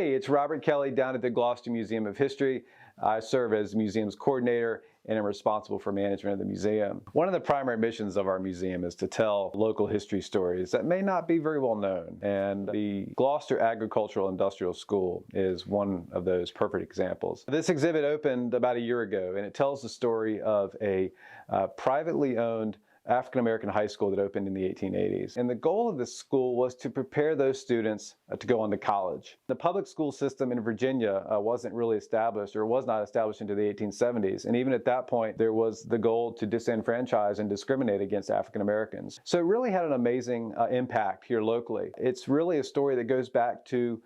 Hey, it's Robert Kelly down at the Gloucester Museum of History. I serve as museum's coordinator and am responsible for management of the museum. One of the primary missions of our museum is to tell local history stories that may not be very well known, and the Gloucester Agricultural Industrial School is one of those perfect examples. This exhibit opened about a year ago, and it tells the story of a privately owned African-American high school that opened in the 1880s. And the goal of this school was to prepare those students to go on to college. The public school system in Virginia wasn't really established, or was not established until the 1870s. And even at that point, there was the goal to disenfranchise and discriminate against African-Americans. So it really had an amazing impact here locally. It's really a story that goes back to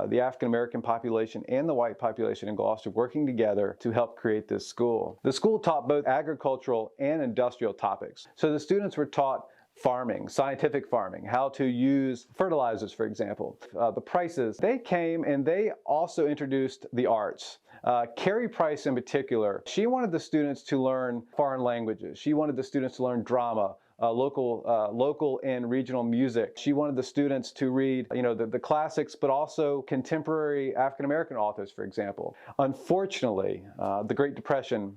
the African-American population and the white population in Gloucester working together to help create this school. The school taught both agricultural and industrial topics. So the students were taught farming, scientific farming, how to use fertilizers, for example, the prices. They came and they also introduced the arts. Carrie Price in particular, she wanted the students to learn foreign languages. She wanted the students to learn drama, local and regional music. She wanted the students to read, the classics, but also contemporary African-American authors, for example. Unfortunately, the Great Depression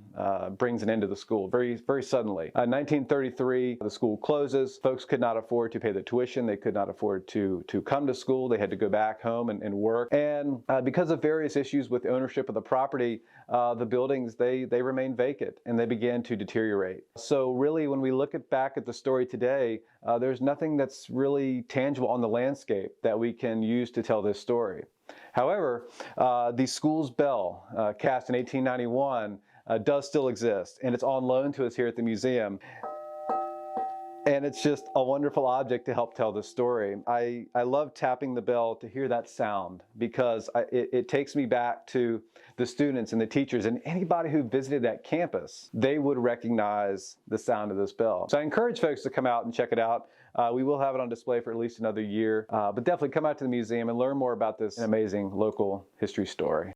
brings an end to the school very, very suddenly. In 1933, the school closes. Folks could not afford to pay the tuition. They could not afford to come to school. They had to go back home and work. And because of various issues with ownership of the property, the buildings, they remained vacant and they began to deteriorate. So really, when we look back at the story today, there's nothing that's really tangible on the landscape that we can use to tell this story. However, the school's bell, cast in 1891, does still exist, and it's on loan to us here at the museum. And it's just a wonderful object to help tell the story. I love tapping the bell to hear that sound because it takes me back to the students and the teachers and anybody who visited that campus. They would recognize the sound of this bell. So I encourage folks to come out and check it out. We will have it on display for at least another year, but definitely come out to the museum and learn more about this amazing local history story.